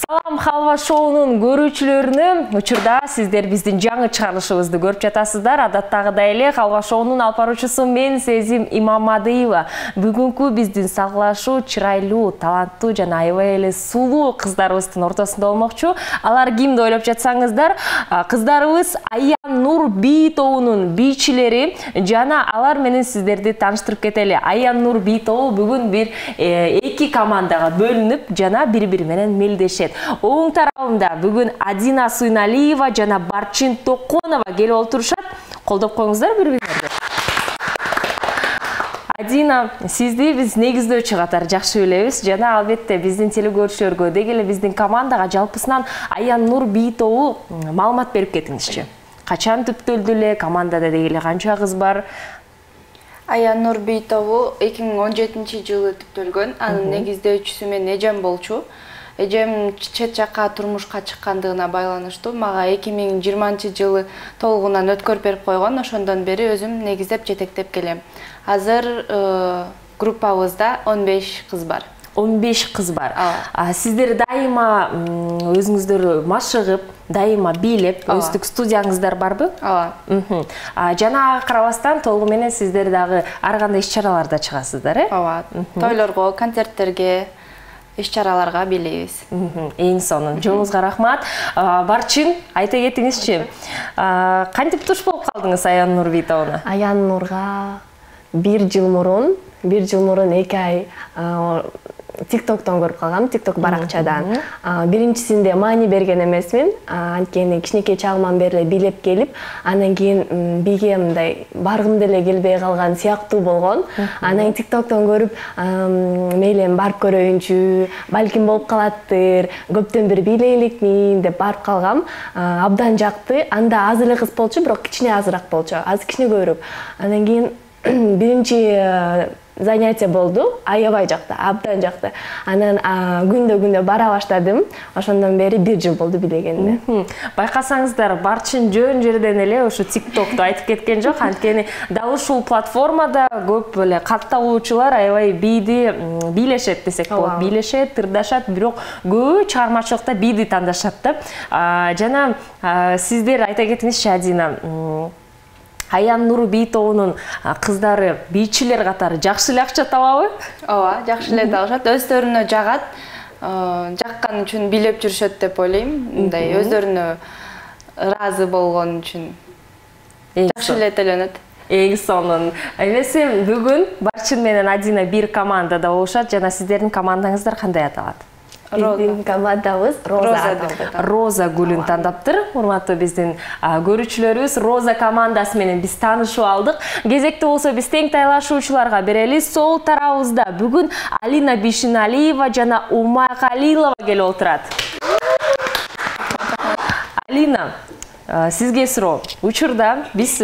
Салам Халва шоунун көрүүчүлөрүнө, учурда сиздер биздин жаңы чыгарылышыбызды көрүп жатасыздар. Адаттагыдай эле Халва шоунун алып баруучусу мен Сезим Имамадыева. Бүгүнкү биздин салгылашуу чырайлуу, таланттуу жана аябай эле сулуу кыздарыбыздын ортосунда болмокчу. Алар кимди ойлоп жатсаңыздар, кыздарыбыз Аян Нур би тобунун бийчилери жана алар менен сиздерди тааныштырып кетели. Аян Нур би тобу бүгүн бир эки командага бөлүнүп жана бири-бири менен мелдешет. Оң тарабында бүгүн Адина Суйналиева жана Барчин Токонова келип отурушат. Колдоп коюңуздар бири-бириңерди. Адина, сизди биз негиздөөчү катары жакшы билебиз жана албетте биздин телекөрүүчүлөргө деги эле биздин командага жалпысынан Аян Нур би тобу маалымат берип кетиңизчи. Качан түптөлдү эле, командада деги эле канча кыз бар? Аян Нур би тобу 2017-жылы түптөлгөн. Анын негиздөөчүсү мен эжем болчу. Эжем чет жакка турмушка чыккандыгына байланыштуу. Мага 2020-жылы толугунан өткөрүп берип койгон. Ошондон бери өзүм негиздеп жетектеп келем. Азыр группабызда 15 кыз бар. 15 кыз бар. Сиздер дайыма өзүңүздөр машыгып, дайыма бийлеп, өздүк студияңыздар барбы? Ооба. Жана карабастан толугу менен сиздер дагы ар кандай иш-чараларда чыгасыздар, э? Ооба. Тойлорго, концерттерге, иш-чараларга бийлейбиз. Эң сонун. Жоңузга рахмат. Барчин, айта кетиңизчи. Кантип туш болуп калдыңыз Аян Нур би тобуна? Аян Нурга 1 жыл мурун 2 ай TikToктон көрүп калгам, TikTok баракчадан. Биринчисинде маани берген эмесмин. Анткени кичинекей чагыман бери билеп келип, анан кийин биге мындай баргым деле келбей калган сыяктуу болгон. Анан TikToктон көрүп, мейлен барып көрөйүнчү, балким болуп калаттыр, көптөн бери бийлейликмин деп барып калгам. Абдан жакты. Анда аз эле кыз болчу, бирок кичине азыраак болчу. Азыр кичине көбүрөөк. Анан кийин биринчи занятие болду, аябай жакты, абдан жакты. Анан күндө бара баштадым. Ошондон бери 1 жыл болду билегенине. Байкасаңыздар, Барчин жөн жерден эле ошо TikTokду айтып кеткен жок. Анткени дал ушул платформада көп эле катталуучулар аябай бийди бийлешет десек болот. Бийлешет, тырдашат, бирок көбү чыгармачылыкта бийди тандашат да. Жана сиздер айта кетиңизчи, Адина, Аян Нур би тобунун кыздары бийчилер катары жакшы эле акча табабы? Ооба, жакшы эле табышат. Өздөрүнө жагат. Жаккан үчүн бийлеп жүрүшөт деп ойлойм. Мындай өздөрүнө ыраазы болгон үчүн жакшы эле төлөнөт. Эң сонун. Эмесе бүгүн Барчин менен Адина бир командада болушат жана сиздердин командаңыздар кандай аталат? Биздин командабыз Роза гүлүн тандаптыр. Урматтуу биздин көрүүчүлөрүбүз, Роза командасы менен биз таанышып алдык. Кезекти болсо биз тең тайлашуучуларга берели. Сол тарабыбызда бүгүн Алина Бишиналиева жана Умай Калилова келип отурат. Алина, сизге суроо. Учурда биз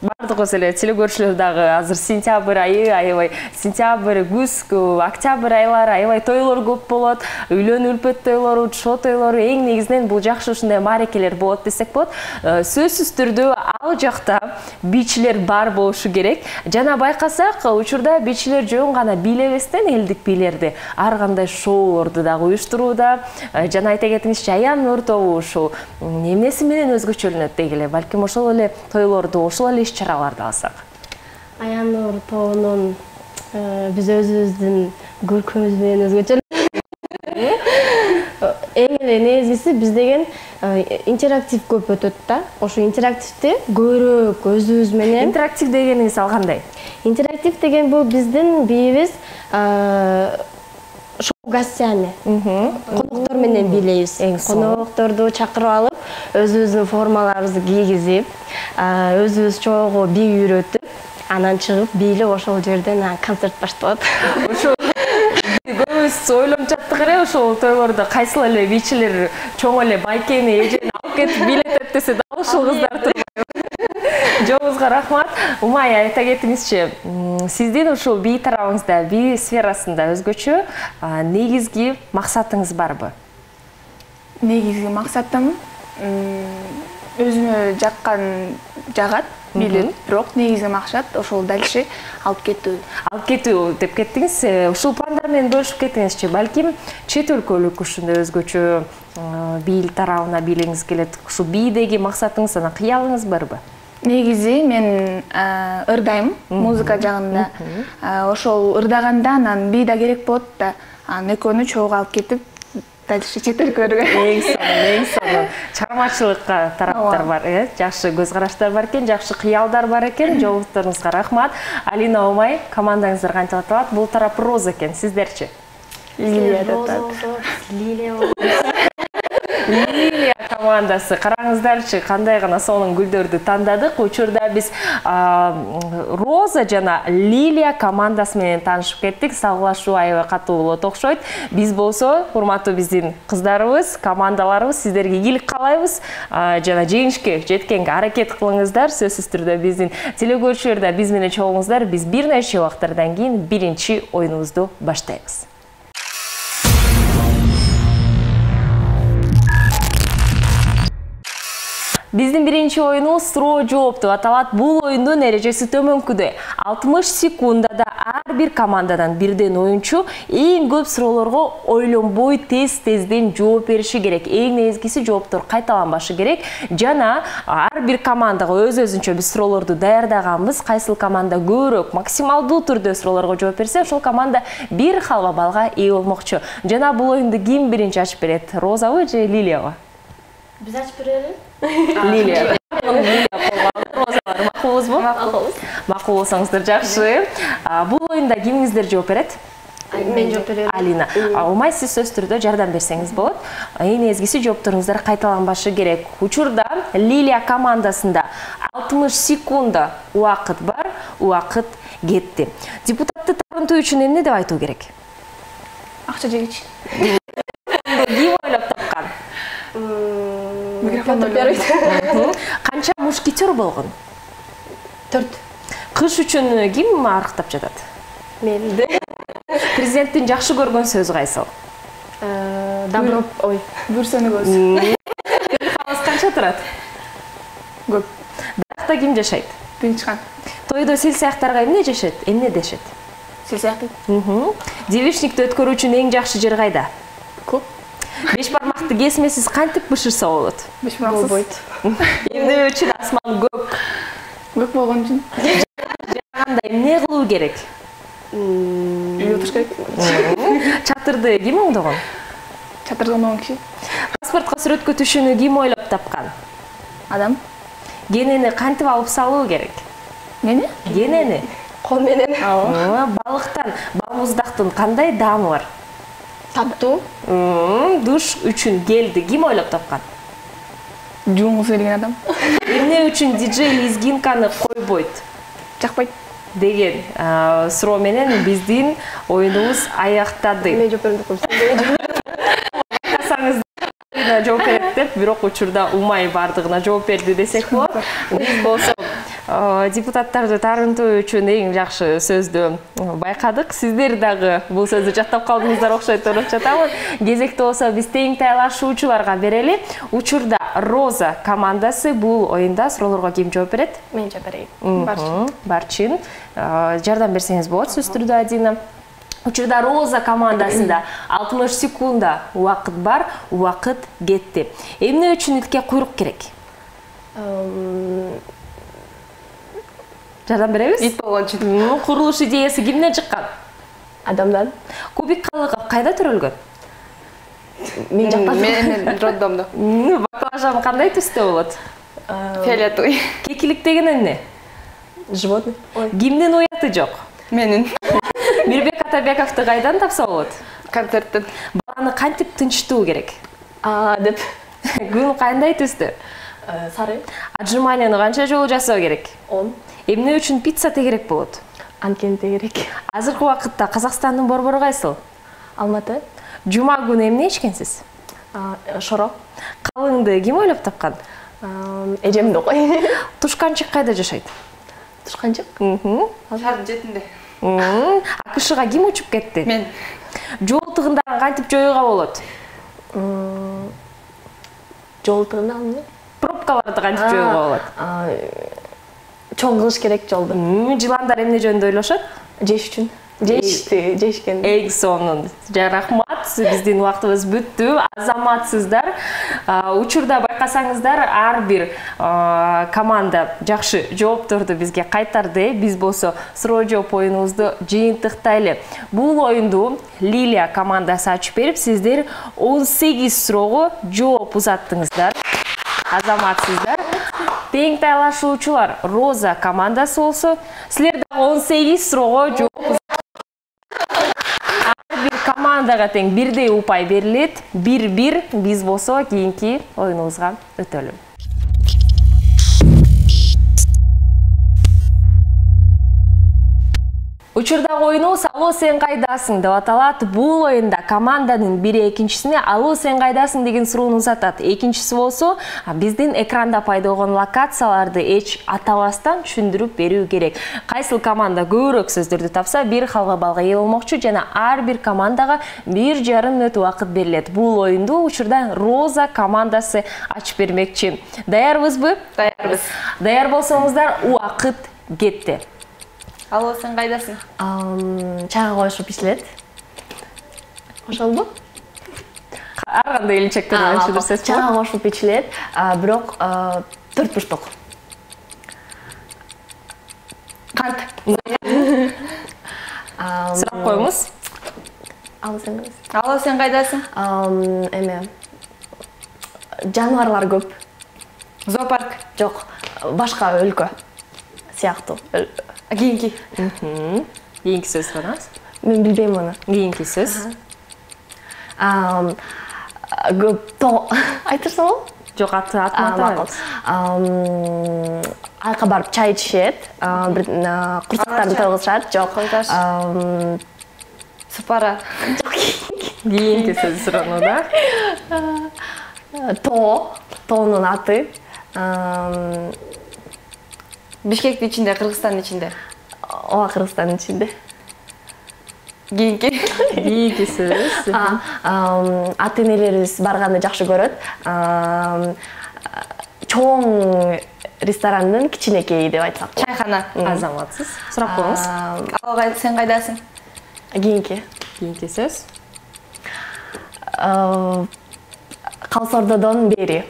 бардыгыбыз эле телекөрүүчүлөр дагы азыр сентябрь айы, аябай сентябрь, күз, октябрь айлары аябай тойлор көп болот. Үйлөнүү үлпөт тойлору, чоо тойлору, эң негизинен бул жакшы ушундай маарекелер болот десек болот. Сөзсүз түрдө ал жакта бийчилер бар болушу керек. Жана байкасак, учурда бийчилер жөн гана бийлебестен элдик бийлерди ар кандай шоулорду дагы уюштурууда. Жана айта кетиңизчи, Аян Нур тобу ушул эмнеси менен өзгөчөлөнөт деги эле, балким ошол эле тойлорду, ошол эле иш-чараларды алсак. Аян Нур тобунун биз өзүбүздүн көркөмүз менен өзгөчөлөнөт. Эң эле негизгиси биз деген интерактив көп өтөт да. Ошо интерактивди көбүрөөк өзүбүз менен. Интерактив дегениңиз ал кандай? Интерактив деген бул биздин бийибиз шоу-гостями. Коноктор менен бийлейбиз. Конокторду чакырып алып, өзүбүздүн формаларыбызды кийгизип, өзүбүз чогуу бий үйрөтүп, анан чыгып бийлеп ошол жерден концерт башталат. Ошо көбүбүз ойлонуп жаттык эле ошол тойлордо кайсыл эле бийчилер чоң эле байкени, эжени алып кетип бийлетет десе дал ушул кыздар турбайбы. Жоңузга рахмат. Умай, айта кетиңизчи, сиздин ушул бий тарабыңызда, бий сферасында өзгөчө негизги максатыңыз барбы? Негизги максатым өзүмө жаккан жагат, билет. Бирок негизги максат ошол дальше алып кетүү. Алып кетүү деп кеттиңиз. Ушул пландар менен бөлүшүп кетиңизчи. Балким чет өлкөлүк ушундай өзгөчө бийл тарабына бийлегиңиз келет. Ушу бийдеги максатыңыз жана кыялыңыз барбы? Негизи мен ырдайм, музыка жагында. Ошол ырдаганда анан бий да керек болот да. Анан экөөнү чогуу алып кетип, дальше чет өлкөлөргө. Эң сонун. Чыгармачылыкка тараптар бар, жакшы көз караштар бар экен, жакшы кыялдар бар экен. Жоопторуңузга рахмат. Алина Омай, командаңыздар кантип аталат? Бул тарап Роза экен, сиздерчи? Лилия деп атат. Лилия командасы. Караңыздарчы, кандай гана сонун гүлдөрдү тандадык. Учурда биз Роза жана Лилия командасы менен таанышып кеттик. Салгылашуу аябай катуу болот окшойт. Биз болсо, урматтуу биздин кыздарыбыз, командаларыбыз, сиздерге ийгилик каалайбыз. Жана жеңишке жеткенге аракет кылыңыздар. Сөзсүз түрдө биздин телекөрүүчүлөр да биз менен чогуңуздар. Биз бир нече убакыттардан кийин биринчи оюнубузду баштайбыз. Биздин биринчи оюнубуз суроо жооп деп аталат. Бул оюндун эрежеси төмөнкүдөй. 60 секундада ар бир командадан бирден оюнчу эң көп суроолорго ойлонбой тез-тезден жооп бериши керек. Эң негизгиси жооптор кайталанбашы керек. Жана ар бир командага өз-өзүнчө биз суроолорду даярдаганбыз. Кайсыл команда көбүрөөк максималдуу түрдө суроолорго жооп берсе, ошол команда бир халва балга ээ болмокчу. Жана бул оюнду ким биринчи ачып берет? Розабы же Лилиябы? Биз ачып берели? Лилия. Макулбузбу? Макул болсоңуздар жакшы. Бул оюнда кимиңиздер жооп берет? Мен жооп берем. Алина. Омай, сиз сөз түрдө жардам берсеңиз болот. Эң негизгиси жоопторуңуздар кайталанбашы керек. Учурда Лилия командасында 60 секунда убакыт бар, убакыт кетти. Депутатты тартуу үчүн эмне деп айтуу керек? Акча жегич. Ким ойлоп тапкан? Микрофон Канча мушкетер болгон? 4. Кыш үчүн ким арыктап жатат? Мен. Президенттин жакшы көргөн сөзү кайсыл? Добро, ой. Бүрсөнүгөз. Халкыбыз канча турат? Көп. Даракта ким жашайт? Биринчи кан. Тойдо сел саяктарга эмне жешет? Эмне дешет? Сел саякты. Девичникти өткөрүү үчүн эң жакшы жер кайда? Көп. Беш бармакты кесмесиз кантип бышырса болот? Беш бармаксыз. Эмне үчүн асман көк? Көк болгон үчүн. Жаганда эмне кылуу керек? Үй отуруш керек. Чатырды ким оңдогон? Чатырды оңдогон киши. Паспортко сүрөткө түшүүнү ким ойлоп тапкан? Адам. Генени кантип алып салуу керек? Мени? Генени. Кол менен. Балыктан, балмуздактын кандай даамы бар? Таптуу. Душ үчүн гелди ким ойлоп тапкан? Жууңузу келген адам. Эмне үчүн диджей лезгинканы койбойт? Жакпайт. Деген суроо менен биздин оюнубуз аяктады. Мен жооп бердим. Жооп берет деп, бирок учурда Умай бардыгына жооп берди десек болот. Биз болсо депутаттарды тарынтуу үчүн эң жакшы сөздү байкадык. Сиздер дагы бул сөздү жаттап калдыңыздар окшойт деп жатамын. Кезекте болсо биз тең тайлашуучуларга берели. Учурда Роза командасы бул оюнда суроолорго ким жооп берет? Мен жооп берейин. Барчин. Жардам берсеңиз болот сөз түрдө Адина. Учурда Роза командасында 60 секунда убакыт бар, убакыт кетти. Эмне үчүн итке куйрук керек? Жардам беребиз? Ит болгон үчүн. Курулуш идеясы кимден чыккан? Адамдан. Кубик калыгы кайда төрөлгөн? Мен жакта. Мен роддомдо. Баклажан кандай түстө болот? Фиолетовый. Кекилик деген эмне? Животный. Кимдин уяты жок? Менин. Мирбек Атабековду кайдан тапса болот? Концерттен. Баланы кантип тынчтуу керек? Деп. Күн кандай түстө? Сары. Отжиманияны канча жолу жасоо керек? 10. Эмне үчүн пицца тегерек болот? Анткени тегерек. Азыркы убакытта Казакстандын борбору кайсыл? Алматы. Жума күнү эмне ичкенсиз? Шоро. Калыңды ким ойлоп тапкан? Эжемди кой. Тушканчык кайда жашайт? Тушканчык. Шаардын жетинде. АКШга ким учуп кетти? Мен. Жол тыгындарын кантип жоюуга болот? Жол тыгындарын Пробкаларды кантип жоюуга болот? чоң кылыш керек жолду. Жыландар эмне жөнүндө ойлошот? Жеш үчүн. Жешти, жешкен. Эң сонун. Рахмат, биздин убактыбыз бүттү. Азаматсыздар. Учурда байкасаңыздар, ар бир команда жакшы жоопторду бизге кайтарды. Биз болсо суроо жооп оюнубузду жыйынтыктайлы. Бул оюнду Лилия командасы ачып берип, сиздер 18 суроого жооп узаттыңыздар. Азаматсыздар. Тең тайлашуучулар Роза командасы болсо, силер дагы 18 суроого жооп бир командага тең бирдей упай берилет. 1-1 биз болсо кийинки оюнубузга өтөлү. Учурдагы оюнубуз «Алло, сен кайдасың» деп аталат. Бул оюнда команданын бири экинчисине «Алло, сен кайдасың» деген суроону узатат. Экинчиси болсо биздин экранда пайда болгон локацияларды эч атабастан түшүндүрүп берүү керек. Кайсыл команда көбүрөөк сөздөрдү тапса, бир халга балга ээ болмокчу жана ар бир командага 1,5 мүнөт убакыт берилет. Бул оюнду учурда Роза командасы ачып бермекчи. Даярбызбы? Даярбыз. Даяр болсоңуздар, убакыт кетти. Алло, сен кайдасың? Чайга коюшуп ичилет. Ошолбу? Ар кандай келинчектерди түшүндүрсөз. Чайга коюшуп ичилет, бирок 4 бурчтук. Кант. Сурап коюңуз. Алло, сен кайдасың? Алло, сен кайдасың? Эме жаныбарлар көп. Зоопарк. Жок, башка өлкө сыяктуу. Кийинки. Кийинки сөз сураңыз. Мен билбейм аны. Кийинки сөз. Айтырсам болобу? Жок, атмата. Айка барып чай ичишет, курсактарын тойгузушат. Жок. Сыпара. Кийинки сөз суранууда. Тоонун аты. Бишкектин ичинде, Кыргызстандын ичинде. Ооба, Кыргызстандын ичинде. Кийинки сөз. Ата энелерибиз барганды жакшы көрөт. Чоң ресторандын кичинекейи деп айтсак. Чайхана. Азаматсыз. Сурап коюңуз. Алло, сен кайдасың? Кийинки сөз. Калсордодон бери.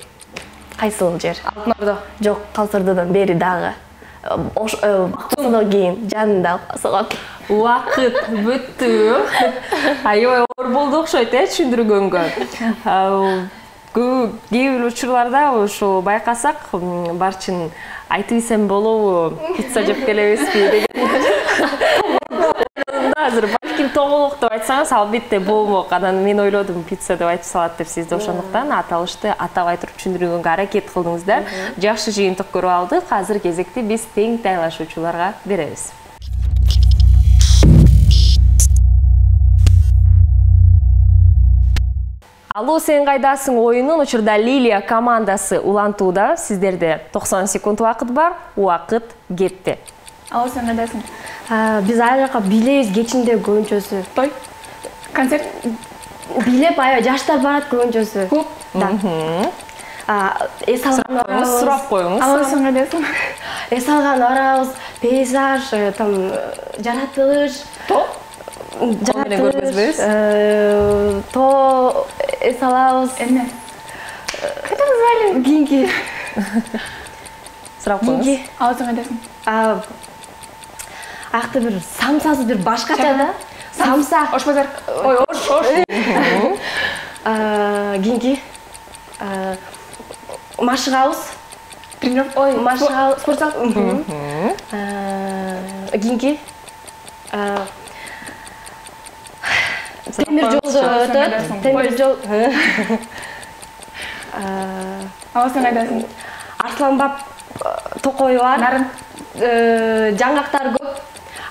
Кайсыл жер? Алтын Ордо. Жок, Калсордодон бери дагы. Бактыдан кийин жанында согат. Убакыт бүттү. Аябай оор болду окшойт, түшүндүргөнгө. Кээ бир учурларда ошо байкасак, барчын айтып ийсем болобу, пицца жеп келебизби деген. Азыр балким тоголок деп айтсаңыз, албетте болмок. Анан мен ойлодум пицца деп айтып салат деп сизде, ошондуктан аталышты атабай туруп түшүндүргөнгө аракет кылдыңыздар. Жакшы жыйынтык көрүп алдык. Азыр кезекти биз тең тайлашуучуларга беребиз. Алло, сен кайдасың оюнун учурда Лилия командасы улантууда. Сиздерде 90 секунд убакыт бар. Убакыт кетти. Алло, сен кайдасың? Биз ай жака билебиз, кечинде көбүнчөсү. Той? Концерт? Билеп, аябай жаштар барат көбүнчөсү. Клуб? Да. Эс алган барабыз. Сурап коюңуз. Алло, сен кайдасың? Эс алган барабыз, пейзаж, там жаратылыш. То? Жаратылыш. То эс алабыз. Эмне? Кайтабыз байлы? Кийинки. Сурап коюңуз. Алло, сен кайдасың? Аякта бир самсасыз бир башкача да. Самса. Ош базар. Ой, ош. Кийинки. Машыгабыз. Тренировка. Ой, машыгабыз. Спортзал. Кийинки. Темир жолдо өтөт. Темир жол. Алло, сен кайдасың? Арсланбап токой бар. Нарын. Жаңгактар көп.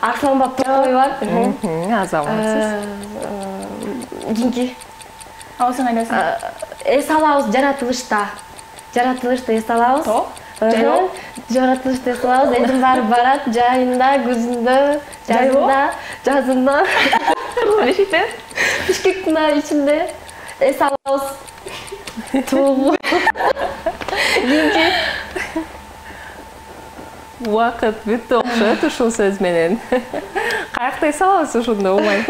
Арсланбап токой бар. Азаматсыз. Кийинки. Алло, сен кайдасың? Эс алабыз жаратылышта. Жаратылышта эс алабыз. То? Жайлоо? Жаратылышта эс алабыз. Элдин баары барат жайында, күзүндө, жазында, жазында. Бишкекте? Бишкектин ичинде эс алабыз. Тугу. Кийинки. Убакыт бүттү окшойт ушул сөз менен. Каяктай салабыз ошондо умай.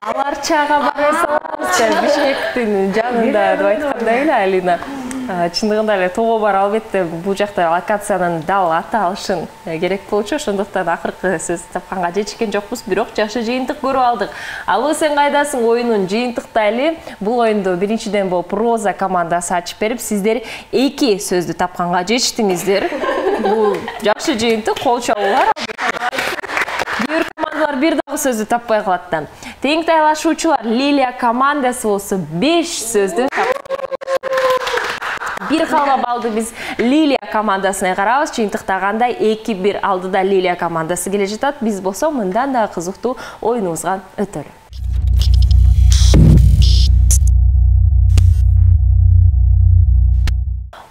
Алар чага барай салабыз, Бишкектин жанында деп айткандай эле Алина. Чындыгында эле тоо бар, албетте бул жакта локациянын дал аталышын керек болчу, ошондуктан акыркы сөз тапканга жетишкен жокпуз, бирок жакшы жыйынтык көрүп алдык. Алуу сен кайдасың оюнун жыйынтыктайлы. Бул оюнду биринчиден болуп Роза командасы ачып берип, сиздер 2 сөздү тапканга жетиштиңиздер. Бул жакшы жыйынтык, кол чабуулар. Бир командалар бир дагы сөздү таппай калат да. Тең тайлашуучулар Лилия командасы болсо 5 сөздү бир калба балды биз Лилия командасына карабыз. Жыйынтыкта кандай 2-1 алдыда Лилия командасы келе жатат. Биз болсо мындан да кызыктуу оюнубузга өтөлү.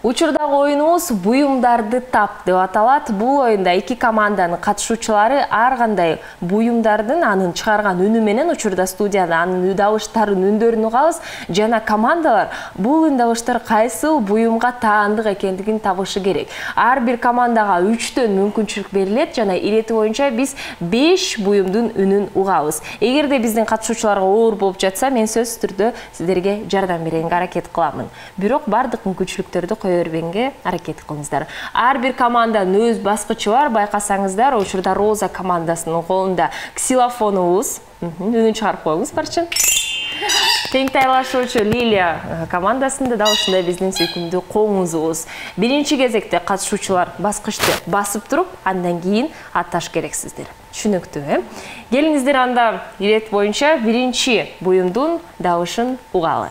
Учурдагы оюнубуз буюмдарды тап деп аталат. Бул оюнда 2 команданын катышуучулары ар кандай буюмдардын анын чыгарган үнү менен учурда студияда анын үдабыштарын үндөрүн угабыз. Жана командалар бул үндабыштар кайсыл буюмга таандык экендигин табышы керек. Ар бир командага 3төн мүмкүнчүлүк берилет жана ирети боюнча биз 5 буюмдун үнүн угабыз. Эгерде биздин катышуучуларга оор болуп жатса, мен сөзсүз түрдө сиздерге жардам беренге аракет кыламын. Бирок бардык мүмкүнчүлүктөрдү көрбеңге аракет кылыңыздар. Ар бир команданын өз баскычы бар. Байкасаңыздар, учурда Роза командасынын колунда ксилофонубуз. Үнүн чыгарып коюңуз барчын. Тең тайлашуучу Лилия командасында да ушундай биздин сүйкүмдүү коңузубуз. Биринчи кезекте катышуучулар баскычты басып туруп, андан кийин атташ керексиздер. Түшүнүктүү, Келиңиздер анда ирет боюнча биринчи буюмдун дабышын угалы.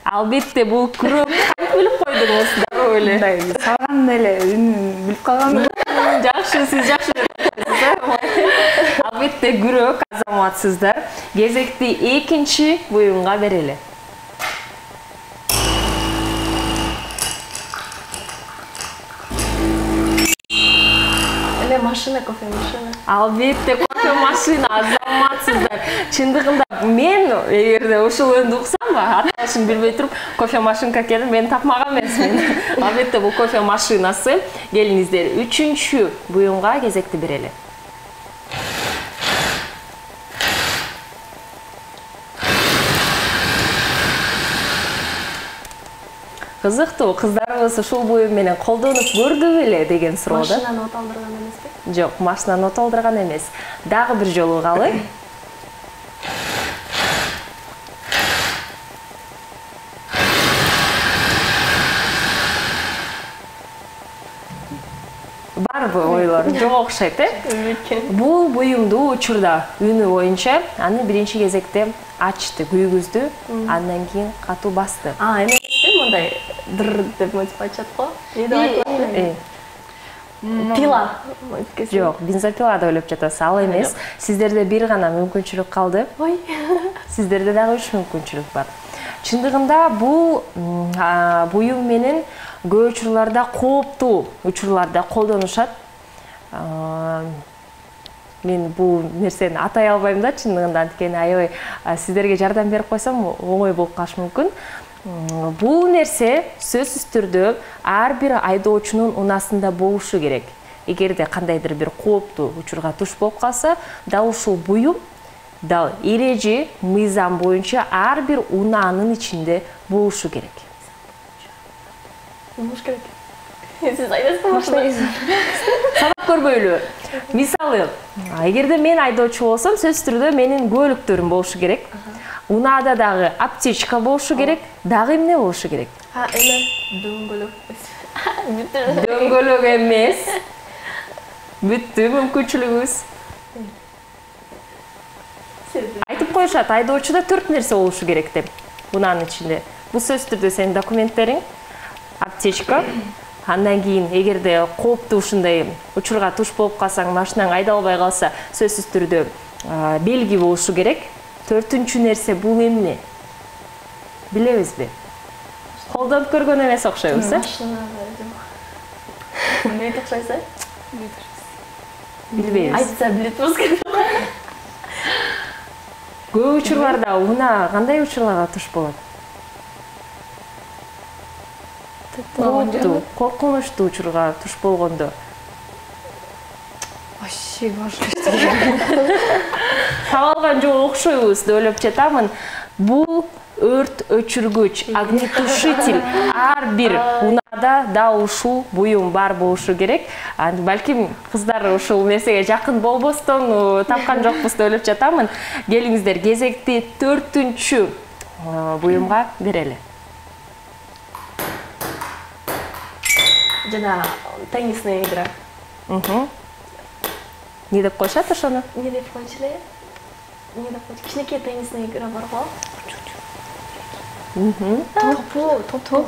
Албетте бул күрөк билип койдуңуз да эле. Мындай салган эле үнүн билип калгам. Жакшы, сиз жакшы билесиз. Албетте күрөк, азаматсыздар. Кезекти экинчи буюмга берели. Машина, кофе машина. Албетте кофе машина, азаматсыздар. Чындыгында мен эгерде ушул оюнду уксам, аталышын билбей туруп, кофе машинка келип мен тапмаган эмесмин. Албетте бул кофе машинасы. Келиңиздер, үчүнчү буюмга кезекти берели. Кызыктуу, кыздарыбыз ушул буюм менен колдонуп көрдү беле деген суроо да. Машинаны оталдырган эмеспи? Жок, машинаны оталдырган эмес. Дагы бир жолу угалы. Барбы ойлор? Жок окшойт, Бул буюмду учурда үнү боюнча аны биринчи кезекте ачты, күйгүздү, андан кийин катуу басты. Эмеспи, мындай дыр деп мынтип ачат го. Не деп айтат? Пила. Жок, бензопила деп ойлоп жатасыз, ал эмес. Сиздерде бир гана мүмкүнчүлүк калды. Ой. Сиздерде дагы 3 мүмкүнчүлүк бар. Чындыгында бул буюм менен көп учурларда кооптуу учурларда колдонушат. Мен бул нерсени атай албайм да, чындыгында, анткени аябай сиздерге жардам берип койсом оңой болуп калышы мүмкүн. Бул нерсе сөзсүз түрдө ар бир айдоочунун унасында болушу керек. Эгерде кандайдыр бир кооптуу учурга туш болуп калса, дал ушул буюм дал эреже, мыйзам боюнча ар бир унаанын ичинде болушу керек. Болуш керек. Сиз айтасызбы? Санап көрбөйлү. Мисалы, эгерде мен айдоочу болсом, сөзсүз түрдө менин көлүктөрүм болушу керек. Унаада дагы аптечка болушу керек, дагы эмне болушу керек? Эме дөңгөлөк. Дөңгөлөк эмес. Бүттү мүмкүнчүлүгүбүз. Айтып коюшат, айдоочуда 4 нерсе болушу керек деп. Унаанын ичинде. Бул сөзсүз түрдө сенин документтериң, аптечка, андан кийин эгерде кооптуу ушундай учурга туш болуп калсаң, машинаң айдалбай калса, сөзсүз түрдө белги болушу керек. 4-үнчү нерсе бул эмне? Билебизби? Колдонуп көргөн эмес окшойбуз, Машина. Эмне окшойсо? Билбейбиз. Айтса билет болсо керек. Көп учурларда уна кандай учурларга туш болот? Коркунучтуу учурга туш болгондо. Вообще важно. Табалган жол окшойбуз деп ойлоп жатамын. Бул өрт өчүргүч, огнетушитель ар бир унада да ушул буюм бар болушу керек. Балким кыздар ушул нерсеге жакын болбостон тапкан жокпуз деп ойлоп жатамын. Келиңиздер, кезекти 4-чү буюмга берели. Жана теннисная игра. Не деп коюшат ошону? Не деп коюшу эле? Не деп коюшу? Кичинекей теннисная игра бар го. Топ.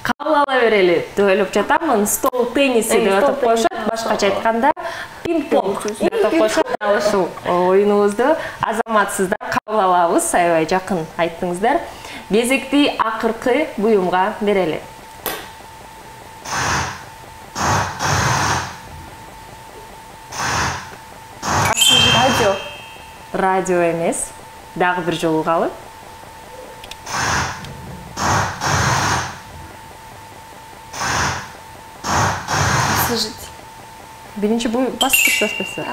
Кабыл ала берели деп ойлоп жатамын. Стол тенниси деп атап коюшат. Башкача айтканда пинг-понг деп атап коюшат. Ушул оюнубузду азаматсыздар кабыл алабыз. Аябай жакын айттыңыздар. Кезекти акыркы буюмга берели. Радио эмес. Дагы бир жолу калып. Освежитель. Биринчи баскыч баспасы.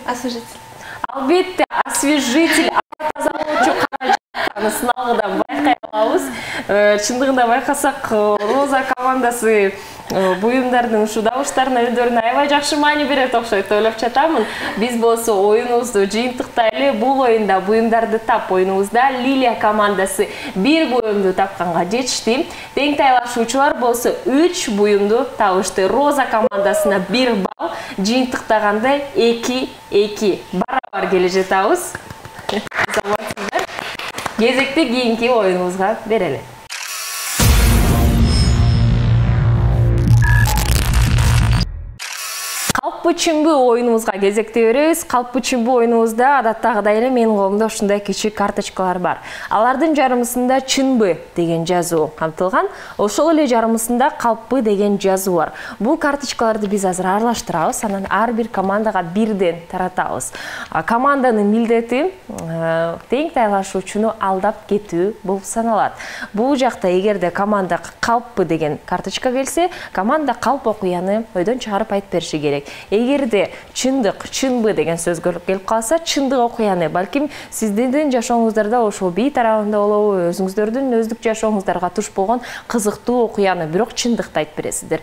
Освежитель. Албетте, освежитель, тазалоочу каражаттаны сыналгыдан байкай алабыз. Чындыгында байкасак, Роза командасы буюмдардын ушу дабыштарына өздөрүнө аябай жакшы маани берет окшойт деп ойлоп жатамын. Биз болсо оюнубузду жыйынтыктайлы. Бул оюнда буюмдарды тап оюнубузда Лилия командасы 1 буюмду тапканга жетишти. Тең тайлашуучулар болсо 3 буюмду табышты. Роза командасына 1 балл, жыйынтыктаганда 2-2 барабар келе жатабыз. Кезекти кийинки оюнубузга берели. Калпы-чүмбү оюнубузга кезекте беребиз. Калпы-чүмбү оюнубузда адаттагыдай эле менин колумда ушундай кичик карточкалар бар. Алардын жарымысында чынбы деген жазуу камтылган. Ошол эле жарымысында калпы деген жазуу бар. Бул карточкаларды биз азыр аралаштырабыз, анан ар бир командага бирден таратабыз. Команданын милдети тең тайлашуучуну алдап кетүү болуп саналат. Бул жакта эгерде команда калпы деген карточка келсе, команда калп окуяны ойдон чыгарып айтып бериши керек. Эгерде чындык, чынбы деген сөз келип калса, чындык окуяны балким сиздердин жашооңуздарда ошол бий тарабында болобу, өзүңүздөрдүн өздүк жашооңуздарга туш болгон кызыктуу окуяны бирок чындыкты айтып бересиздер.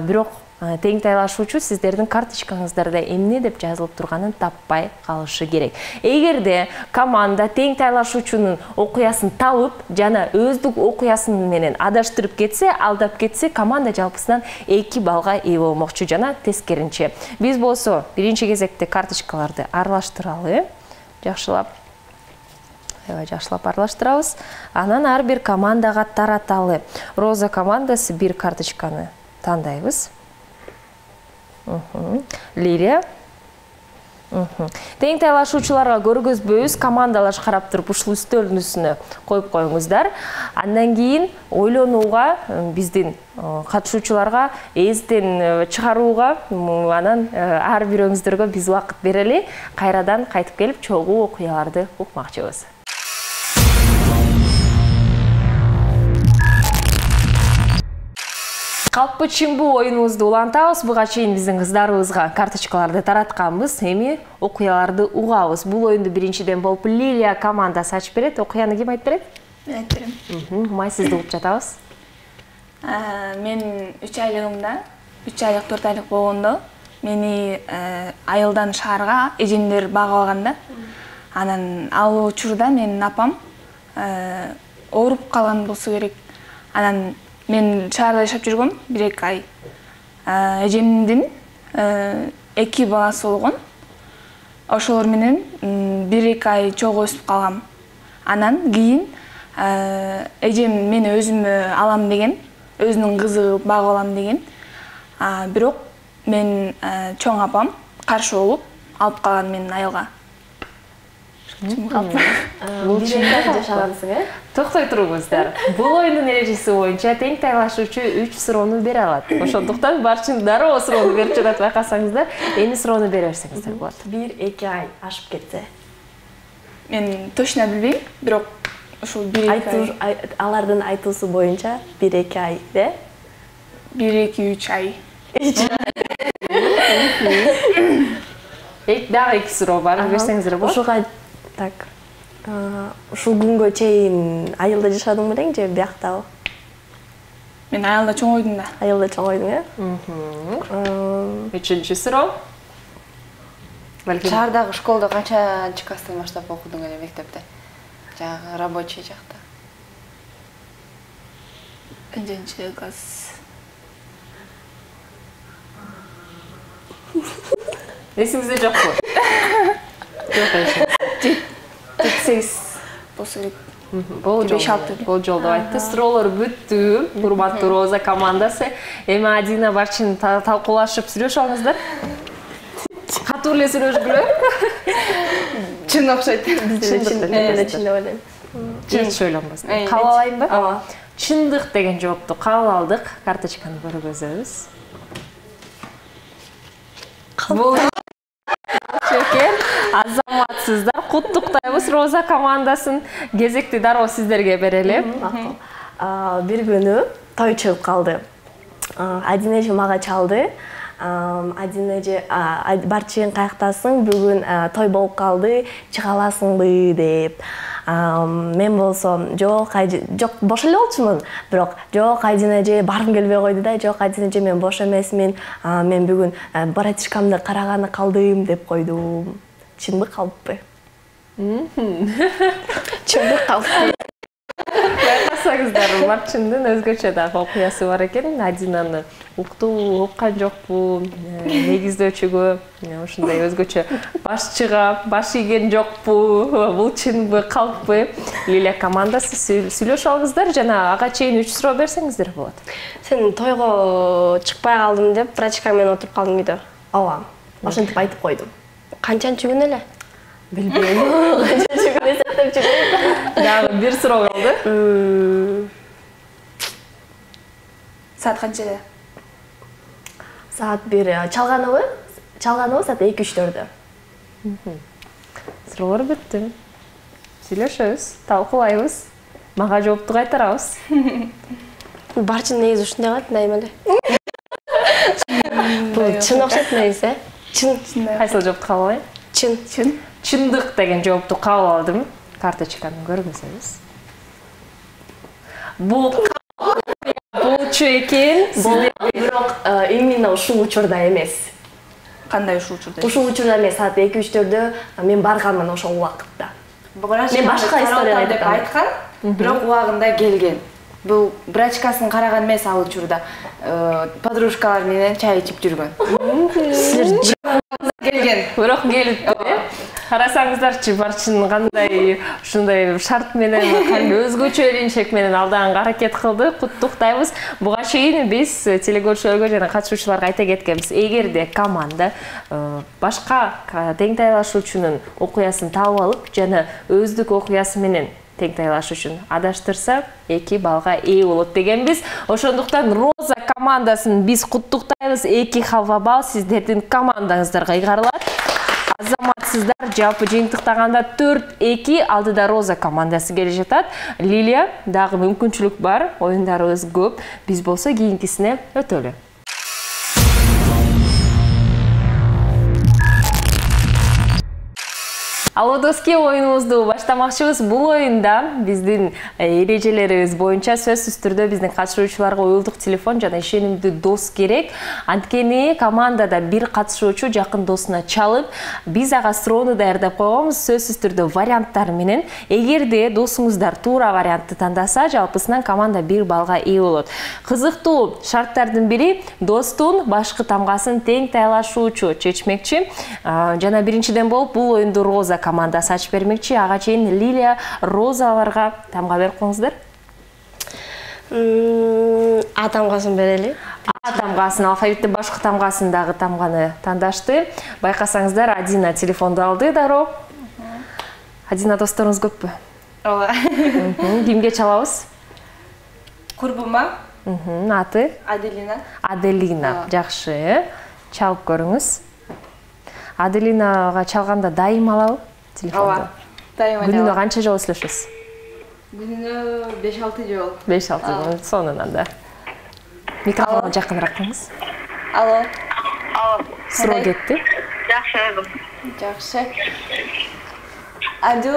Бирок тең тайлашуучу сиздердин карточкаңыздарда эмне деп жазылып турганын таппай калышы керек. Эгерде команда тең тайлашуучунун окуясын табып, жана өздүк окуясын менен адаштырып кетсе, алдап кетсе, команда жалпысынан 2 балга ээ болмокчу жана тескеринче. Биз болсо биринчи кезекте карточкаларды аралаштыралы. Жакшылап аралаштырабыз. Анан ар бир командага тараталы. Роза командасы 1 карточканы тандайбыз. Лирия. Тең тайлашуучуларга көргөзбөйбүз, командалаш карап туруп ушул үстөлдүн үстүнө коюп коюңуздар. Андан кийин ойлонууга, биздин катышуучуларга эстен чыгарууга, анан ар бирөөңүздөргө биз убакыт берели. Кайрадан кайтып келип чогуу окуяларды укмакчыбыз. Калпы-чүмбү оюнубузду улантабыз. Буга чейин биздин кыздарыбызга карточкаларды таратканбыз. Эми окуяларды угабыз. Бул оюнду биринчиден болуп Лилия командасы ачып берет. Окуяны ким айтып берет? Мен айтып берем. Май сизди угуп жатабыз. Мен 3 айлыгымда, 3 айлык 4 айлык болгондо мени айылдан шаарга эжемдер багып алганда, анан ал учурда менин апам ооруп калган болсо керек. Анан мен шаарда жашап жүргөм 1-2 ай. Эжемдин 2 баласы болгон. Ошолор менен 1-2 ай чогуу өсүп калгам. Анан кийин эжем мени өзүмө алам деген, өзүнүн кызы багып алам деген. Бирок мен чоң апам каршы болуп алып калган мени айылга. Бул чындык жашагансың, Токтой туруңуздар. Бул оюндун эрежеси боюнча тең тайлашуучу 3 суроону бере алат. Ошондуктан барчын дароо суроону берип жатат байкасаңыздар, эми суроону бере берсеңиздер болот. 1-2 ай ашып кетсе. Мен точно билбейм, бирок ушул 1-2 ай. Алардын айтуусу боюнча 1-2 ай, де? 1-2-3 ай. Дагы 2 суроо бар, берсеңиздер болот. Ушуга так. Ушул күнгө чейин айылда жашадың белең же бияктабы? Мен айылда чоңойдум да. Айылда чоңойдуң, э? Үчүнчү суроо. Шаардагы школдо канчанчы класстан баштап окудуң эле мектепте? Жагы рабочий жакта. Канчанчы класс? Эсиңизде жокпу? Жок эши. 8 болсо керек. Бул жолдо айтты. Суроолор бүттү. Урматтуу Роза командасы. Эми Адина Барчин талкуулашып сүйлөшүп алыңыздар. Катуу эле сүйлөшкүлө. Чын окшойт. Чын ойлойм. Чын ойлонбос. Кабыл алайынбы? Ооба. Чындык деген жоопту кабыл алдык. Карточканы көргөзөбүз. Бул Чекен, азаматсыздар, куттуктайбыз Роза командасын. Кезекти дароо сиздерге берели. Бир күнү той чыгып калды. Адина эже мага чалды. Адина эже Барчин каяктасың, бүгүн той болуп калды, чыга аласыңбы деп. Мен болсом жок бош эле болчумун, бирок жок Адина эже баргым келбей койду да, жок Адина эже мен бош эмесмин, мен бүгүн братишкамды караганы калдым деп койдум. Чынбы калыппы? Чынбы калыппы. Байкасаңыздар, Барчындын өзгөчө дагы окуясы бар экен. Адинаны уктуу, уккан жокпу, негиздөөчүгө, ушундай өзгөчө башчыга баш ийген жокпу, бул чынбы, калппы? Лилия командасы сүйлөшүп алыңыздар жана ага чейин 3 суроо берсеңиздер болот. Сен тойго чыкпай калдым деп, практика менен отуруп калдың үйдө. Ооба. Ошентип айтып койдум. Канчанчы күн эле? Билбейм. Канчанчы күн эсептеп жүрөм. Дагы 1 суроо калды. Саат канчада? Саат 1 чалганыбы? Чалганыбы саат 2-3-4. Суроолор бүттү. Сүйлөшөбүз, талкуулайбыз. Мага жоопту кайтарабыз. Барчин негизи ушундай кылат, дайыма эле. Бул чын окшойт негизи, чын. Кайсыл жоопту кабыл алайын? Чын. Чындык деген жоопту кабыл алдым. Карточканы көргөзөбүз. Бул болчу экен. Бирок именно ушул учурда эмес. Кандай ушул учурда? Ушул учурда эмес, саат 2-3-4 мен барганмын ошол убакытта. Мен башка история деп айткан, бирок убагында келген. Бул брачкасын караган эмес ал учурда. Подружкалар менен чай ичип жүргөн. Келген. Бирок келипти. Карасаңыздарчы, Барчин кандай ушундай шарт менен, кандай өзгөчө эринчек менен алданга аракет кылды. Куттуктайбыз. Буга чейин биз телекөрүүчүлөргө жана катышуучуларга айта кеткенбиз. Эгерде команда башка тең тайлашуучунун окуясын таап алып жана өздүк окуясы менен тең тайлаш үчүн адаштырса 2 балга ээ болот дегенбиз. Ошондуктан Роза командасын биз куттуктайбыз. 2 халва бал сиздердин командаңыздарга ыйгарылат. Азаматсыздар жалпы жыйынтыктаганда 4-2 алдыда Роза командасы келе жатат. Лилия дагы мүмкүнчүлүк бар, оюндарыбыз көп. Биз болсо кийинкисине өтөлү. Алло, доски, оюнубузду баштамакчыбыз. Бул оюнда биздин эрежелерибиз боюнча сөзсүз түрдө биздин катышуучуларга уюлдук телефон жана ишенимдүү дос керек. Анткени командада бир катышуучу жакын досуна чалып, биз ага суроону даярдап койгонбуз сөзсүз түрдө варианттар менен. Эгерде досуңуздар туура вариантты тандаса, жалпысынан команда 1 балга ээ болот. Кызыктуу шарттардын бири достун башкы тамгасын тең тайлашуучу чечмекчи. Жана биринчиден болуп бул оюнду Роза командасы ачып бермекчи. Ага чейин Лилия, Роза аларга тамга берип коюңуздар. А тамгасын берели. А тамгасын, алфавиттин башкы тамгасындагы тамганы тандашты. Байкасаңыздар, Адина телефонду алды дароо. Адина досторуңуз көппү? Ооба. Кимге чалабыз? Курбума. Аты? Аделина. Аделина. Жакшы. Чалып көрүңүз. Аделинага чалганда дайым алабы телефонду? Ооба. Дайыма Күнүнө канча жолу сүйлөшөсүз? Күнүнө 5-6 жол. 5-6 жол. Сонунан да. Микрофонго жакыныраак кылыңыз. Алло. Суроо кетти. Жакшы өзүм. Жакшы. Аду.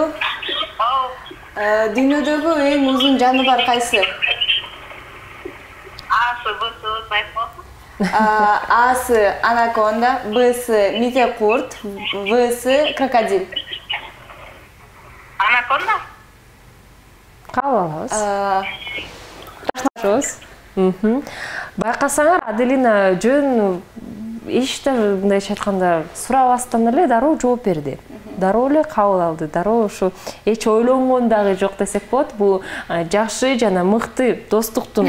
Дүйнөдөгү эң узун жаныбар кайсы? Асы анаконда, Б'сы мите-курт, В'сы крокодил. Анаконда? Кабыл алабыз. Байкасаңар, Аделина жөн эчте мындайча айтканда сурабастан эле дароо жооп берди. Дароо эле кабыл алды. Дароо ушу эч ойлонгон дагы жок десек болот. Бул жакшы жана мыкты достуктун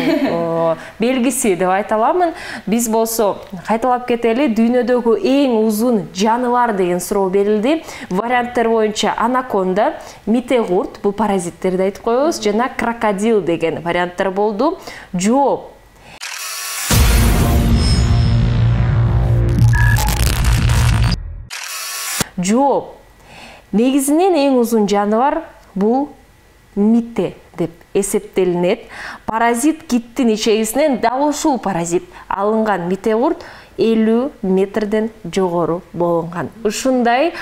белгиси деп айта аламын. Биз болсо кайталап кетели. Дүйнөдөгү эң узун жаныбар деген суроо берилди. Варианттар боюнча анаконда, мите-курт, бул паразиттерди айтып коебуз, жана крокодил деген варианттар болду. Жооп жооп. Негизинен эң узун жаныбар бул мите деп эсептелинет. Паразит киттин ичегисинен дал ушул паразит алынган мите-курт 50 метрден жогору болгон. Ушундай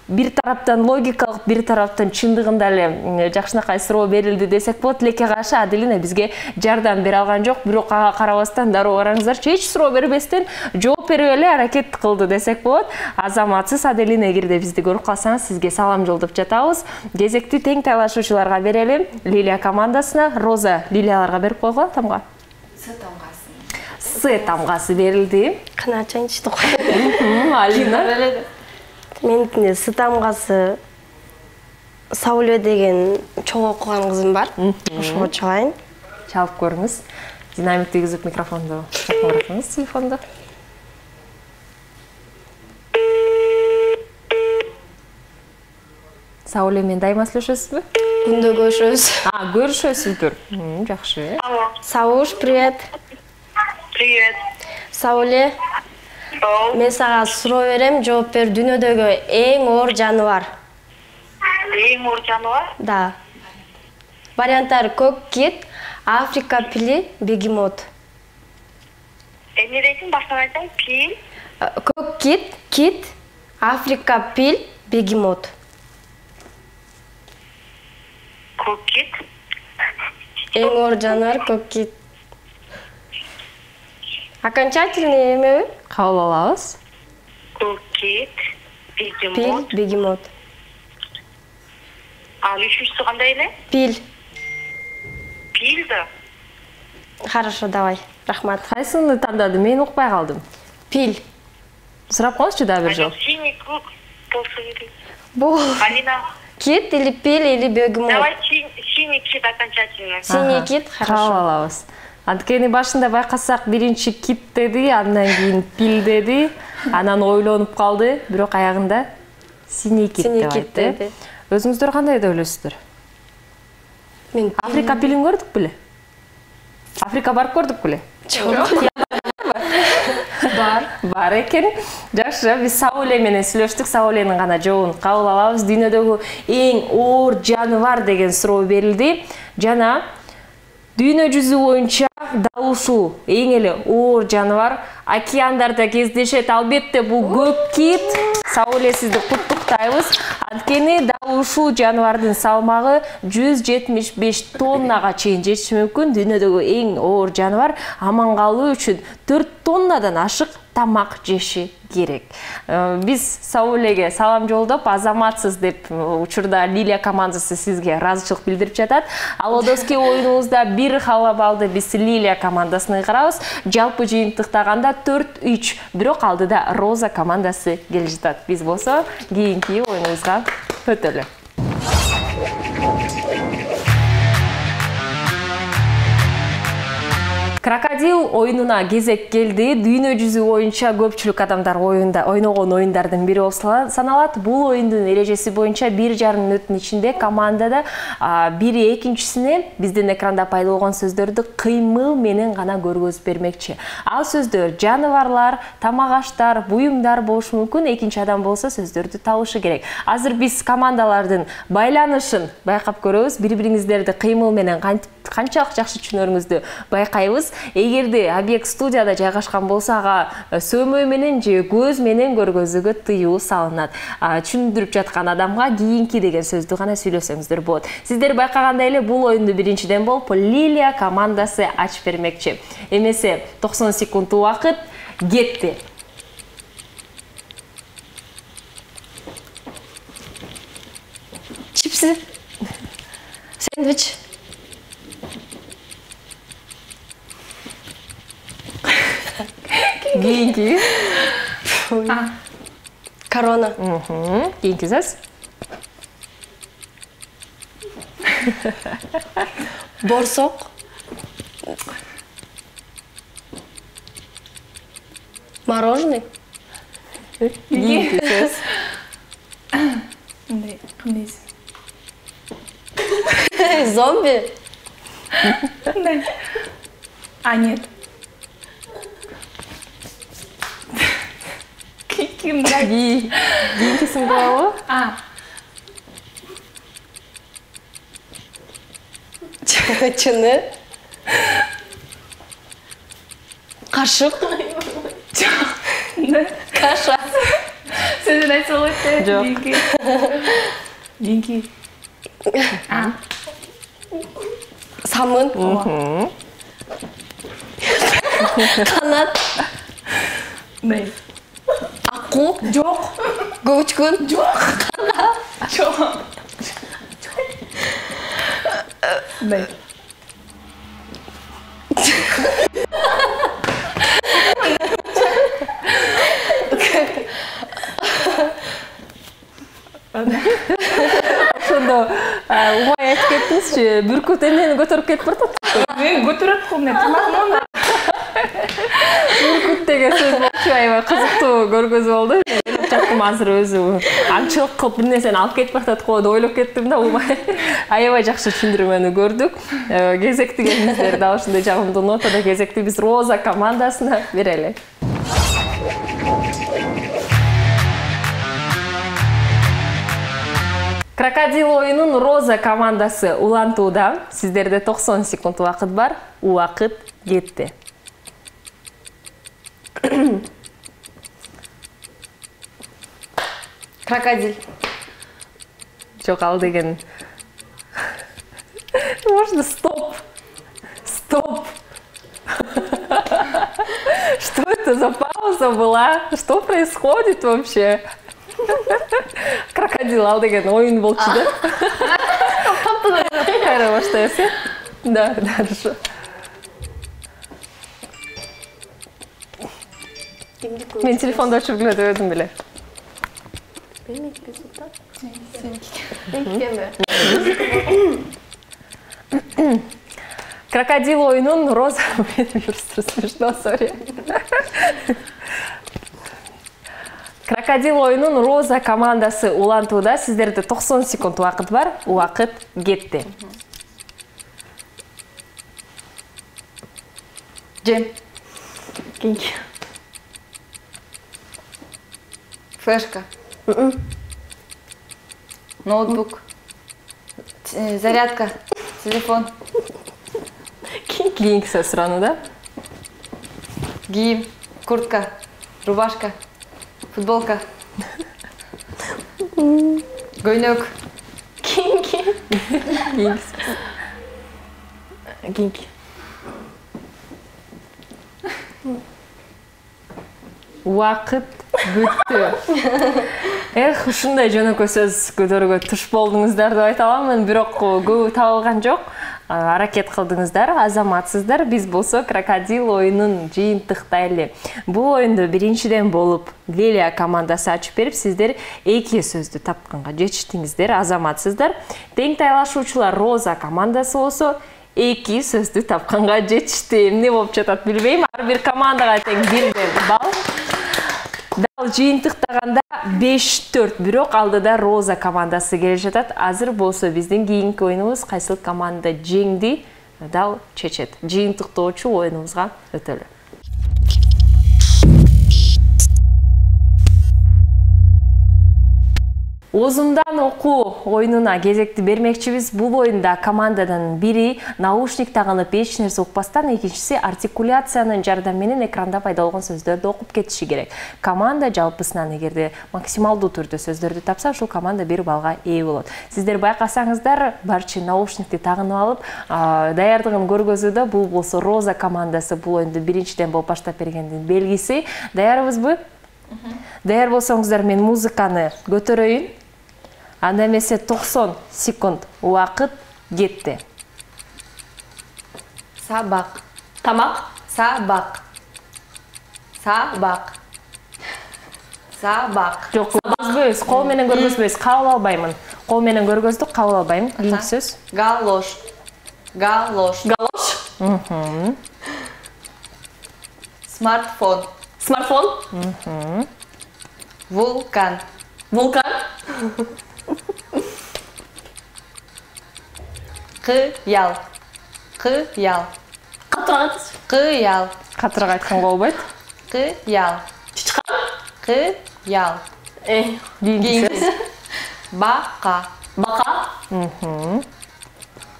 бир тараптан логикалык, бир тараптан чындыгында эле жакшынакай суроо берилди десек болот. Леке каршы Аделина бизге жардам бере алган жок, бирок ага карабастан дароо караңыздарчы, эч суроо бербестен жооп берип эле аракет кылды десек болот. Азаматсыз Аделина, эгерде бизди көрүп калсаңыз, сизге салам жолдоп жатабыз. Кезекти тең талашуучуларга берели. Лилия командасына, Роза Лилияларга берип койгула тамга. С тамгасы берилди. Кана ачайынчы да. Алина. Меникине С тамгасы Сауле деген чоң окуган кызым бар. Ошого чалайын. Чалып көрүңүз. Динамик тийгизип микрофонду чакырыңыз телефонду. Сауле менен дайыма сүйлөшөсүзбү? Күндө көрүшөбүз. Көрүшөсүздөр. Жакшы. Алло. Сауш, привет. Привет. Сауле, мен сага суроо берем, жооп бер. Дүйнөдөгү эң оор жаныбар. Эң оор жаныбар? Да. Варианттар: көк кит, Африка пили, бегемот. Эмне дейсиң, баштан айтсаң? Пил? Көк кит, Африка пил, бегемот. Көк кит? Эң оор жаныбар көк кит. Окончательный эмеби? Кабыл алабыз. Көк кит, Пил, бегемот. бегемот. Ал үчүнчүсү кандай эле? Пил. Пил да. Хорошо, давай. Рахмат. Кайсыны тандады? Мен укпай калдым. Пил. Сурап коңузчу дагы бир жол. Синий круг болсо керек. Бул Алина. кит или пил или бегемот? Давай синий кит окончательно. Синий кит, Кабыл хорошо. алабыз. Анткени башында байкасак биринчи кит деди, андан кийин пил деди, анан ойлонуп калды, бирок аягында синий кит Синий деп кит айтты. деди. Өзүңүздөр кандай деп ойлойсуздар? Мен Африка пилин көрдүк беле? Африка барып көрдүк беле? Бар экен. Жакшы, биз Сауле менен сүйлөштүк. Сауленин гана жообун кабыл алабыз. Дүйнөдөгү эң оор жаныбар деген суроо берилди. Жана дүйнө жүзү боюнча дал ушул эң эле оор жаныбар океандарда кездешет. Албетте бул көк кит. Сауле, сизди куттуктайбыз. Анткени дал ушул жаныбардын салмагы 175 тоннага чейин жетиши мүмкүн. Дүйнөдөгү эң оор жаныбар аман калуу үчүн 4 тоннадан ашык тамак жеши керек. Биз Саулеге салам жолдоп, азаматсыз деп учурда Лилия командасы сизге ыраазычылык билдирип жатат. Ал одоски оюнубузда бир халабалды биз Лилия командасына кырабыз. Жалпы жыйынтыктаганда 4-3. Бирок алдыда Роза командасы келе жатат. Биз болсо кийинки оюнубузга өтөлү. Крокодил оюнуна кезек келди. Дүйнө жүзү боюнча көпчүлүк адамдар ойногон оюндардын бири болуп саналат. Бул оюндун эрежеси боюнча 1,5 мүнөттүн ичинде командада бири экинчисине биздин экранда пайда болгон сөздөрдү кыймыл менен гана көргөзүп бермекчи. Ал сөздөр жаныбарлар, тамак-аштар, буюмдар болушу мүмкүн. Экинчи адам болсо сөздөрдү табышы керек. Азыр биз командалардын байланышын байкап көрөбүз. Бири-бириңиздерди кыймыл менен канчалык жакшы түшүнөрүңүздү байкайбыз. Эгерде объект студияда жайгашкан болсо, ага сөмөө менен же көз менен көргөзүүгө тыюу салынат. Түшүндүрүп жаткан адамга кийинки деген сөздү гана сүйлөсөңүздөр болот. Сиздер байкагандай эле бул оюнду биринчиден болуп Лилия командасы ачып бермекчи. Эмесе 90 секунд убакыт кетти. Чипсы. Сэндвич. Кийинки. Корона. Кийинки сөз. Борсок. Мороженый. Кийинки сөз. Зомби. Нет. Кийинкисин болобу? Чыны. Кашык. Каша. Сөзүн айтса болот. Жок. Кийинки. Самын. Канат. Акку. Жок. Көчкүн. Жок. Ошондо умай айтып кеттиңизчи, бүркүт эмнени көтөрүп кетип баратат? Мен көтөрөт го мен тамагымды. Бүркүт деген сөз болчу, аябай кызыктуу көргөзүү болду. Ойлоп жаттым азыр өзү аңчылык кылып бир нерсени алып кетип баратат го деп ойлоп кеттим да, умай. Аябай жакшы түшүндүрмөнү көрдүк. Кезекти келиңиздер да ушундай жагымдуу нотада кезекти биз Роза командасына берели. Крокодил оюнун Роза командасы улантууда. Сиздерде 90 секунд убакыт бар. Убакыт кетти. Крокодил. Жок, ал деген. Можно стоп. Стоп. Что это за пауза была? Что происходит вообще? Крокодил ал деген оюн болчу да. Кайра баштайсың? Да, хорошо. Мен телефонду ачып көрүп өдүм беле. Крокодил оюнун Роза. Смешно, сори. Крокодил оюнун Роза командасы улантууда. Сиздерде 90 секунд убакыт бар. Убакыт кетти. Жем. Кийинки. Флешка. Ноутбук. Зарядка. Телефон. Кийинки сөз суранууда. Кийим. Куртка. Рубашка. Футболка. Көйнөк. Кийинки. Кийинки сөз. Кийинки. Убакыт бүттү. Ушундай жөнөкөй сөз көтөрүүгө туш болдуңуздар деп айта аламын, бирок көбү табылган жок. Аракет кылдыңыздар, азаматсыздар. Биз болсо Крокодил оюнун жыйынтыктайлы. Бул оюнду биринчиден болуп Лилия командасы ачып берип, сиздер эки сөздү тапканга жетиштиңиздер, азаматсыздар. Тең тайлашуучулар Роза командасы болсо, 2 сөздү тапканга жетишти. Эмне болуп жатат билбейм. Ар бир командага тең 1 балл. Дал жыйынтыктаганда 5-4, бирок алдыда Роза командасы келе жатат. Азыр болсо биздин кийинки оюнубуз кайсыл команда жеңди, дал чечет. Жыйынтыктоочу оюнубузга өтөлү. Озумдан окуу оюнуна кезекти бермекчибиз. Бул оюнда командадан бири наушник тагынып эч нерсе укпастан, экинчиси артикуляциянын жардамы менен экранда пайда болгон сөздөрдү окуп кетиши керек. Команда жалпысынан эгерде максималдуу түрдө сөздөрдү тапса, ушул команда 1 балга ээ болот. Сиздер байкасаңыздар, барчы наушникти тагынып алып, даярдыгын көргөзүүдө. Бул болсо Роза командасы бул оюнду биринчиден болуп баштап бергендин белгиси. Даярбызбы? Даяр болсоңуздар, мен музыканы көтөрөйүн. Анда эмесе 90 секунд убакыт кетти. Сабак. Тамак. Сабак. Сабак. Сабак. Жок, көргөзбөйбүз. Кол менен көргөзбөйбүз. Кабыл албаймын. Кол менен көргөздүк, кабыл албайм. Кийинки сөз. Галош. Галош. Галош. Смартфон. Смартфон. Вулкан. Вулкан. Кыял. Кыял. Кыял. Катыраак айтканга болбойт. Кыял. Чычкан. Кыял. Кийинки сөз. Бака. Бака.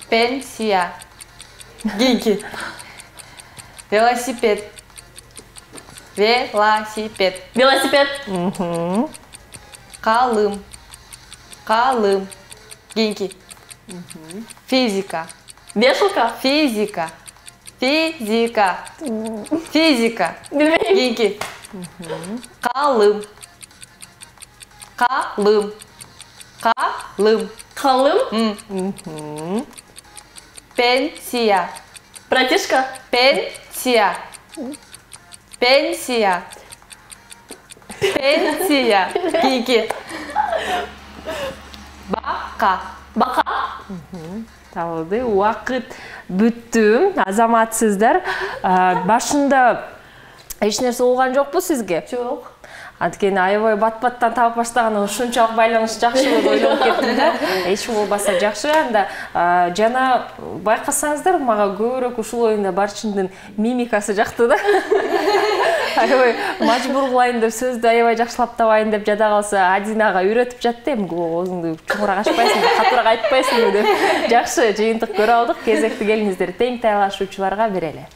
Пенсия. Гинки. Велосипед. Велосипед. Велосипед. Калым. Калым. Гинки. Физика. Вешалка. Физика. Физика. Физика. Билбейм. Гинки. Калым. Калым. Калым. Калым. Пенсия. Братишка. Пенсия. Пенсия. Пенсия. Гинки. Бака. Бака. Табылды. Убакыт бүттү. Азаматсыздар. Башында эч нерсе болгон жокпу сизге? Жок. Анткени аябай бат-баттан таап баштаган, ушунчалык байланыш жакшы болуп ойлонуп кеттим да. Эч болбаса жакшы. Анда жана байкасаңыздар, мага көбүрөөк ушул оюнда барчынын мимикасы жакты да. Аябай мажбур кылайын деп, сөздү аябай жакшылап табайын деп жада калса, Адинага үйрөтүп жатты. Эми оозуңду чоңураак ачпайсыңбы, катуураак айтпайсыңбы деп жакшы жыйынтык көрө алдык. Кезекти келиңиздер, тең тайлашуучуларга берели.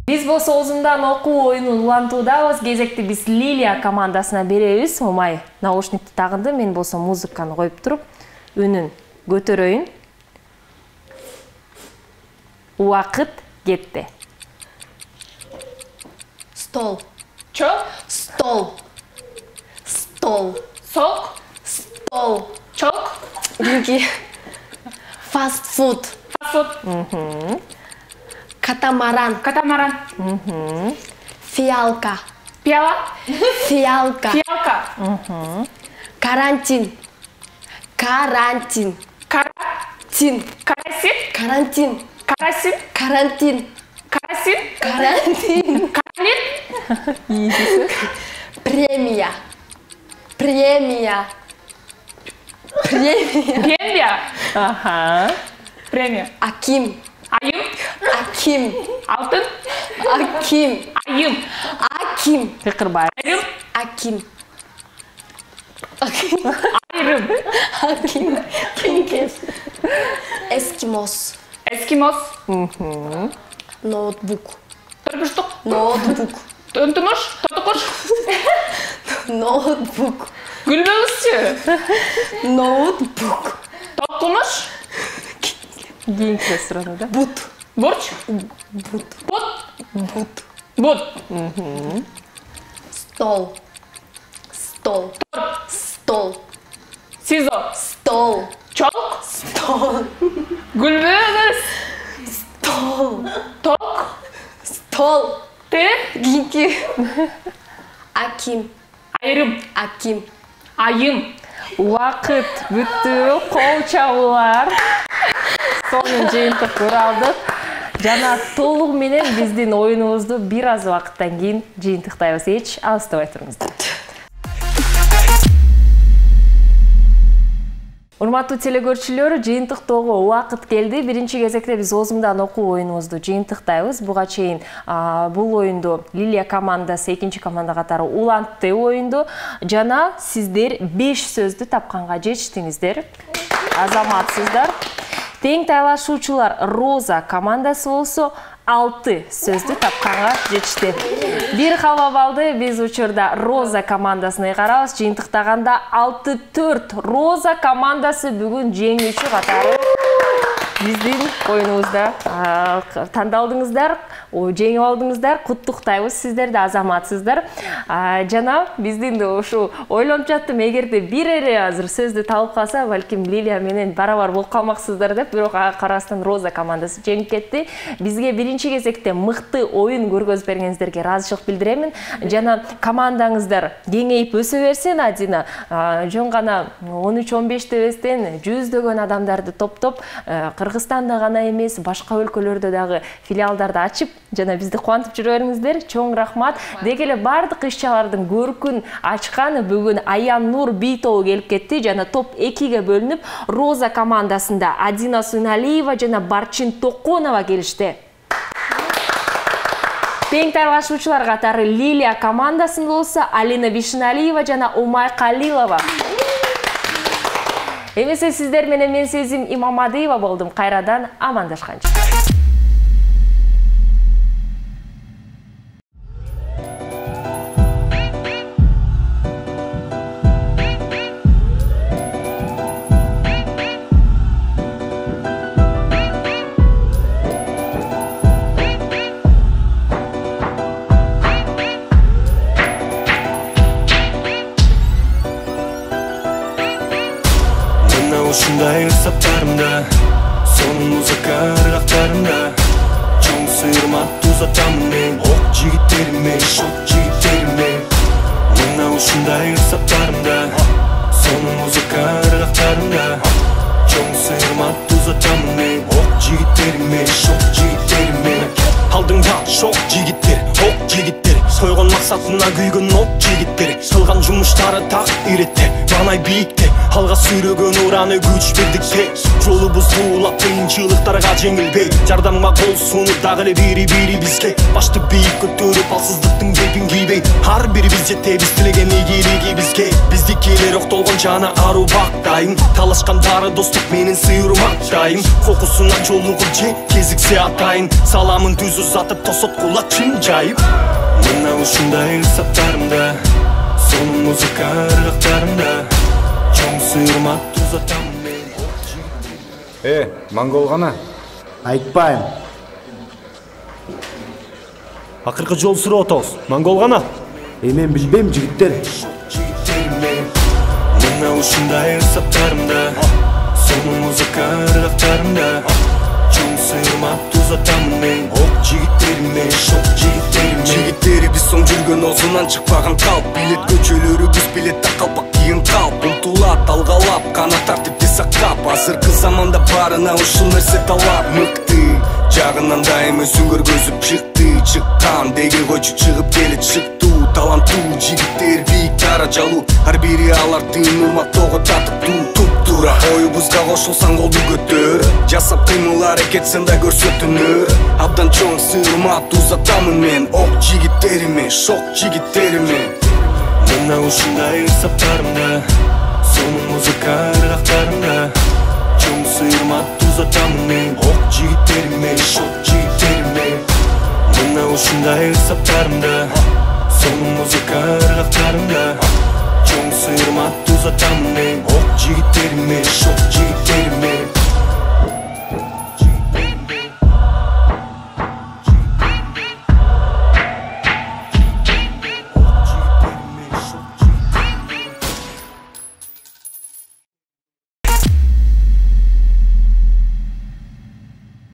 Биз болсо озундан окуу оюнун улантуудабыз. Кезекти биз Лилия командасына беребиз. Омай наушникти тагынды, мен болсо музыканы коюп туруп, үнүн көтөрөйүн. Убакыт кетти. Стол. Чок. Стол. Стол. Сок. Стол. Чок. Гинки. Фастфуд. Фастфуд. Катамаран. Катамаран. Фиалка. Пиала. Фиалка. Фиалка. Карантин. Карантин. Карантин. Карасин. Карантин. Карасин. Карантин. Карасин. Карантин. Карантин. Премия. Премия. Премия. Премия. Ага. Премия. Аким. Айым. Аким. Алтын. Аким. Айым. Аким. Тыкырбай. Айым. Аким. Айрым. Аким. Гинки. Эскимос. Эскимос. Ноутбук. Торгуштук. Ноутбук. Тонтумуш. Тотукуш. Ноутбук. Гүлбөбүзчү. Ноутбук. Токумуш. Кийинки суроо да. Бут. Борч. Бут. Бут. Бут. Бут. Стол. Стол. Стол. Сизо. Стол. Чок. Стол. Гүлбөбүз. Стол. Ток. Стол. Те. Гинки. Аким. Айрым. Аким. Айым. Убакыт бүттү, кол чабуулар. Сонун жыйынтык көрө алдык. Жана толугу менен биздин оюнубузду бир аз убакыттан кийин жыйынтыктайбыз. Эч алыстабай туруңуздар. Урматтуу телекөрүүчүлөр, жыйынтыктоого убакыт келди. Биринчи кезекте биз Озумдан окуу оюнубузду жыйынтыктайбыз. Буга чейин бул оюнду Лилия командасы экинчи команда катары улантты оюнду. Жана сиздер 5 сөздү тапканга жетиштиңиздер. Азаматсыздар. Тең тайлашуучулар Роза командасы болсо 6 сөздү тапканга жетишти. Бир халва балды биз учурда Роза командасына карабыз. Жыйынтыктаганда 6-4 Роза командасы бүгүн жеңүүчү катары биздин оюнубузда тандалдыңыздар, жеңип алдыңыздар. Куттуктайбыз сиздерди, азаматсыздар. Жана биздин ушу ойлонуп жаттым, эгерде бир эре азыр сөздү табып калса, балким Лилия менен барабар болуп калмаксыздар деп, бирок ага карабастан Роза командасы жеңип кетти. Бизге биринчи кезекте мыкты оюн көргөзүп бергениңиздерге ыраазычылык билдиремин. Жана командаңыздар кеңейип өсө берсин. Адина жөн гана 13-15 эстен жүздөгөн адамдарды топтоп Кыргызстанда гана эмес, башка өлкөлөрдө дагы филиалдарды ачып, жана бизди кубантып жүрө бериңиздер. Чоң рахмат. Деги эле бардык иш-чаралардын көркүн ачкан бүгүн Аяннур Бийтобу келип кетти. Жана топ 2ге бөлүнүп, Роза командасында Адина Суналиева жана Барчин Токонова келишти. Тең тайлашуучулар катары Лилия командасында болсо Алина Вишналиева жана Умай Калилова. Эмесе сиздер менен мен Сезим Имамадиева болдум. Кайрадан амандашканча. Ушундай саптарымда, сонун музыка ыргактарымда, чоң сыйырмат узатамын мен, ок жигиттериме, шок жигиттериме. Мына ушундай саптарымда, сонун музыка ыргактарымда, чоң сыйырмат узатамын мен, ок жигиттериме, шок жигиттериме. Алдыңда шок жигиттер, ок жигиттер, койгон максатына күйгөн ок жигиттер, кылган жумуштары так иретте, банай бийикте, алга сүйрөгөн ураны күч бирдикте, жолубуз улап кыйынчылыктарга жеңилбей, жардамга кол сунуп дагы эле бири бизге, башты бийик көтөрүп алсыздыктын кепин кийбей, ар бирибиз жетебиз тилеген ийгилиги бизге, биздикилер октолгон жана ару бактайым, талашкандары достук менен сыйырмактайым, кокусуна жолугуп же кезиксе атайын, саламын түз узатып тосот кулат чын жайып. Мына ушундай саптарымда, сонун музыка ыргактарымда, чоң сыйырмат узатамын мен. Монгол гана? Айтпайм. Акыркы жол сурап атабыз. Монгол гана? Мен билбейм, жигиттер. Мына ушундай саптарымда, сонун музыка ыргактарымда, чоң сыйырмат узатамын мен, ок жигиттериме, шок жигиттериме. Жигиттерибиз соң жүргөн озунан чыкпаган калп, билет көчөлөрүбүз билетте калпак кийин калп, умтулат алгалап, канат тартып сактап, азыркы заманда барына ушул нерсе талап. Мыкты жагынан дайым өзүн көргөзүп чыккан деги койчу чыгып келет шыктуу, таланттуу жигиттер бийик даражалуу, ар бири алардын урматтоого татыктуу, туп-туура. Оюбузга кошулсаң колду көтөр, жасап кыймыл аракетсен да көрсөтүнөр, абдан чоң сыйырмат узатамын мен, ок жигиттериме, шок жигиттериме. Мына ушундай саптарымда, сонун музыка ыргактарымда, чоң сыйырмат узатамын мен, ок жигиттериме, шок жигиттериме. Мына ушундай саптарымда, сонун музыка ыргактарымда, чоң сыйырмат узатамын мен, ок жигиттериме, шок жигиттериме.